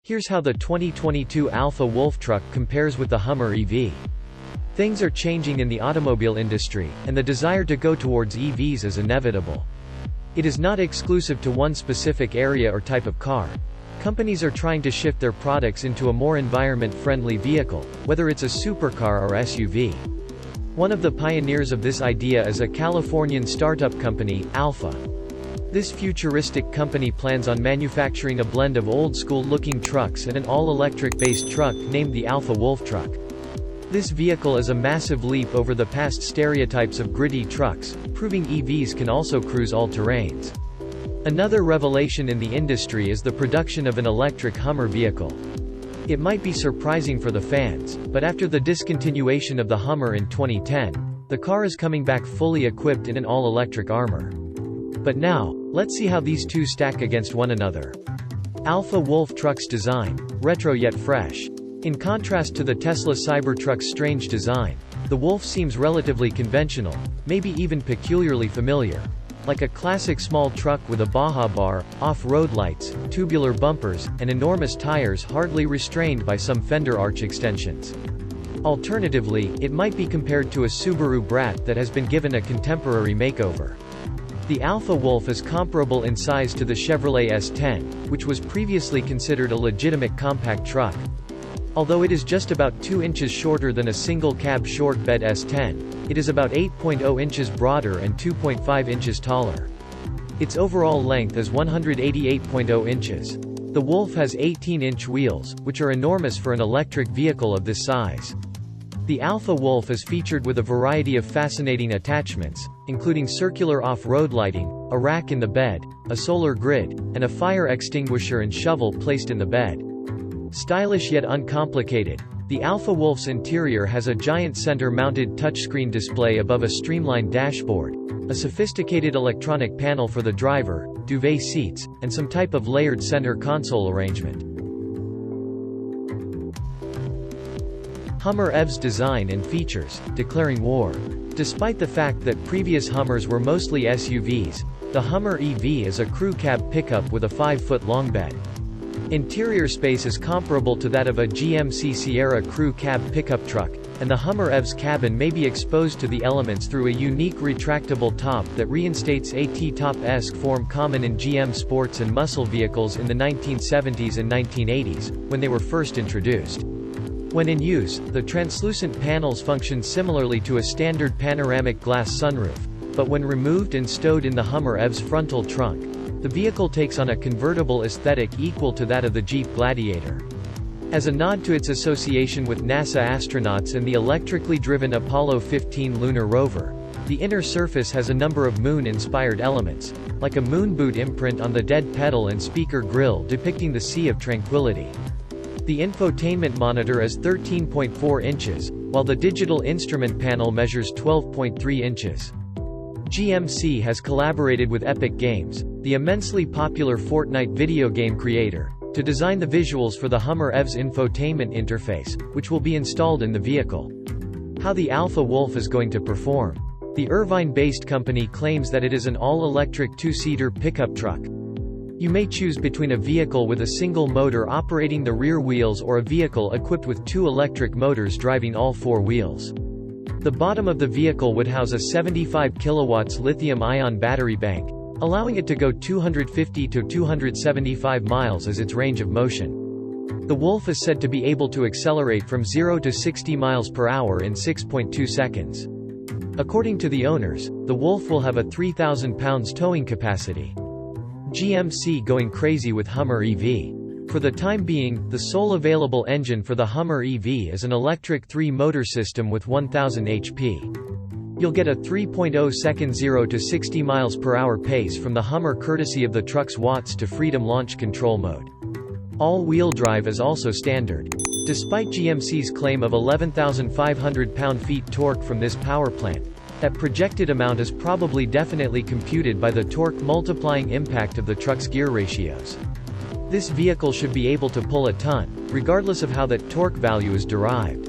Here's how the 2022 Alpha Wolf truck compares with the Hummer EV. Things are changing in the automobile industry, and the desire to go towards EVs is inevitable. It is not exclusive to one specific area or type of car. Companies are trying to shift their products into a more environment-friendly vehicle, whether it's a supercar or SUV. One of the pioneers of this idea is a Californian startup company, Alpha. This futuristic company plans on manufacturing a blend of old-school-looking trucks and an all-electric-based truck named the Alpha Wolf truck. This vehicle is a massive leap over the past stereotypes of gritty trucks, proving EVs can also cruise all terrains. Another revelation in the industry is the production of an electric Hummer vehicle. It might be surprising for the fans, but after the discontinuation of the Hummer in 2010, the car is coming back fully equipped in an all-electric armor. But now, let's see how these two stack against one another. Alpha Wolf truck's design, retro yet fresh. In contrast to the Tesla Cybertruck's strange design, the Wolf seems relatively conventional, maybe even peculiarly familiar. Like a classic small truck with a Baja bar, off-road lights, tubular bumpers, and enormous tires hardly restrained by some fender arch extensions. Alternatively, it might be compared to a Subaru Brat that has been given a contemporary makeover. The Alpha Wolf is comparable in size to the Chevrolet S10, which was previously considered a legitimate compact truck. Although it is just about 2 inches shorter than a single-cab short-bed S10, it is about 8.0 inches broader and 2.5 inches taller. Its overall length is 188.0 inches. The Wolf has 18-inch wheels, which are enormous for an electric vehicle of this size. The Alpha Wolf is featured with a variety of fascinating attachments, including circular off-road lighting, a rack in the bed, a solar grid, and a fire extinguisher and shovel placed in the bed. Stylish yet uncomplicated, the Alpha Wolf's interior has a giant center-mounted touchscreen display above a streamlined dashboard, a sophisticated electronic panel for the driver, duvet seats, and some type of layered center console arrangement. Hummer EV's design and features, declaring war. Despite the fact that previous Hummers were mostly SUVs, the Hummer EV is a crew cab pickup with a 5-foot long bed. Interior space is comparable to that of a GMC Sierra crew cab pickup truck, and the Hummer EV's cabin may be exposed to the elements through a unique retractable top that reinstates a T-top-esque form common in GM sports and muscle vehicles in the 1970s and 1980s, when they were first introduced. When in use, the translucent panels function similarly to a standard panoramic glass sunroof, but when removed and stowed in the Hummer EV's frontal trunk, the vehicle takes on a convertible aesthetic equal to that of the Jeep Gladiator. As a nod to its association with NASA astronauts and the electrically driven Apollo 15 lunar rover, the inner surface has a number of moon-inspired elements, like a moon boot imprint on the dead pedal and speaker grille depicting the Sea of Tranquility. The infotainment monitor is 13.4 inches, while the digital instrument panel measures 12.3 inches. GMC has collaborated with Epic Games, the immensely popular Fortnite video game creator, to design the visuals for the Hummer EV's infotainment interface, which will be installed in the vehicle. How the Alpha Wolf is going to perform. The Irvine-based company claims that it is an all-electric 2-seater pickup truck. You may choose between a vehicle with a single motor operating the rear wheels or a vehicle equipped with 2 electric motors driving all 4 wheels. The bottom of the vehicle would house a 75 kilowatts lithium-ion battery bank, allowing it to go 250 to 275 miles as its range of motion. The Wolf is said to be able to accelerate from 0 to 60 miles per hour in 6.2 seconds. According to the owners, the Wolf will have a 3,000 pounds towing capacity. GMC going crazy with Hummer EV. For the time being, the sole available engine for the Hummer EV is an electric 3-motor system with 1000 HP. You'll get a 3.0-second 0 to 60 miles per hour pace from the Hummer courtesy of the truck's watts to freedom launch control mode. All-wheel drive is also standard. Despite GMC's claim of 11,500 pound-feet torque from this power plant, that projected amount is probably definitely computed by the torque-multiplying impact of the truck's gear ratios. This vehicle should be able to pull a ton, regardless of how that torque value is derived.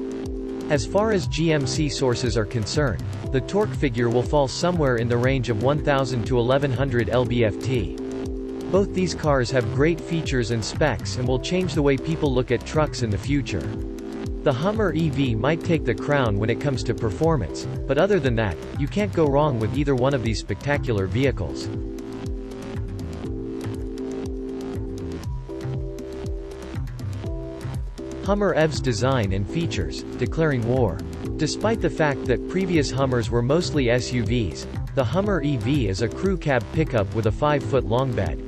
As far as GMC sources are concerned, the torque figure will fall somewhere in the range of 1000 to 1100 lb-ft. Both these cars have great features and specs and will change the way people look at trucks in the future. The Hummer EV might take the crown when it comes to performance, but other than that, you can't go wrong with either one of these spectacular vehicles. Hummer EV's design and features, declaring war. Despite the fact that previous Hummers were mostly SUVs, the Hummer EV is a crew cab pickup with a 5-foot long bed.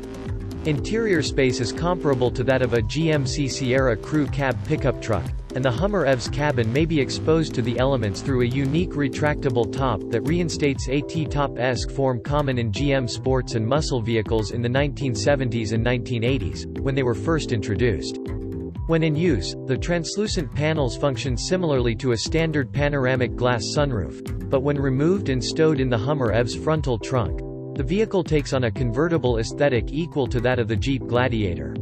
Interior space is comparable to that of a GMC Sierra crew cab pickup truck, and the Hummer EV's cabin may be exposed to the elements through a unique retractable top that reinstates a T-top-esque form common in GM sports and muscle vehicles in the 1970s and 1980s, when they were first introduced. When in use, the translucent panels function similarly to a standard panoramic glass sunroof, but when removed and stowed in the Hummer EV's frontal trunk, the vehicle takes on a convertible aesthetic equal to that of the Jeep Gladiator.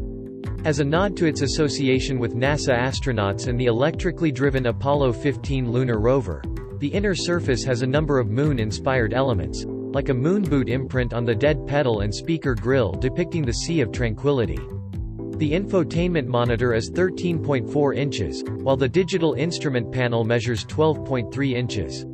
As a nod to its association with NASA astronauts and the electrically driven Apollo 15 lunar rover, the inner surface has a number of moon-inspired elements, like a moon boot imprint on the dead pedal and speaker grille depicting the Sea of Tranquility. The infotainment monitor is 13.4 inches, while the digital instrument panel measures 12.3 inches.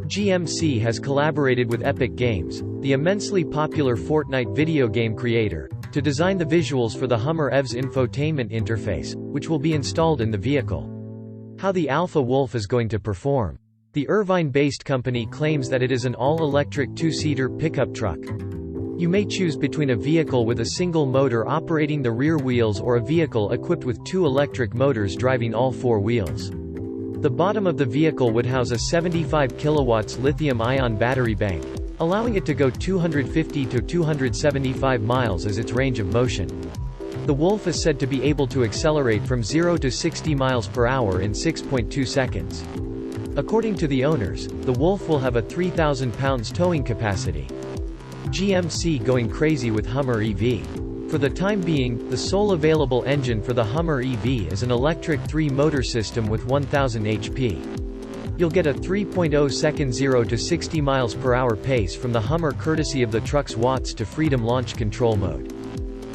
GMC has collaborated with Epic Games, the immensely popular Fortnite video game creator, to design the visuals for the Hummer EV's infotainment interface, which will be installed in the vehicle. How the Alpha Wolf is going to perform. The Irvine-based company claims that it is an all-electric 2-seater pickup truck. You may choose between a vehicle with a single motor operating the rear wheels or a vehicle equipped with 2 electric motors driving all 4 wheels. The bottom of the vehicle would house a 75 kilowatts lithium-ion battery bank, allowing it to go 250 to 275 miles as its range of motion. The Wolf is said to be able to accelerate from 0 to 60 miles per hour in 6.2 seconds. According to the owners, the Wolf will have a 3,000 pounds towing capacity. GMC going crazy with Hummer EV. For the time being, the sole available engine for the Hummer EV is an electric 3-motor system with 1000 HP. You'll get a 3.0-second 0 to 60 miles per hour pace from the Hummer courtesy of the truck's watts to freedom launch control mode.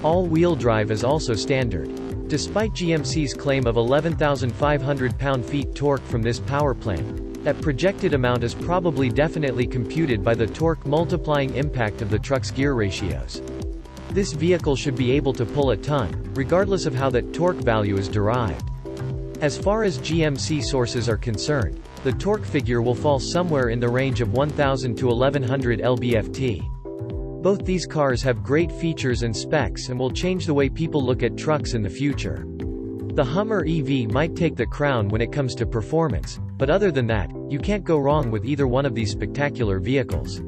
All-wheel drive is also standard. Despite GMC's claim of 11,500 pound-feet torque from this power plant, that projected amount is probably definitely computed by the torque multiplying impact of the truck's gear ratios. This vehicle should be able to pull a ton, regardless of how that torque value is derived. As far as GMC sources are concerned, the torque figure will fall somewhere in the range of 1000 to 1100 lb-ft. Both these cars have great features and specs and will change the way people look at trucks in the future. The Hummer EV might take the crown when it comes to performance, but other than that, you can't go wrong with either one of these spectacular vehicles.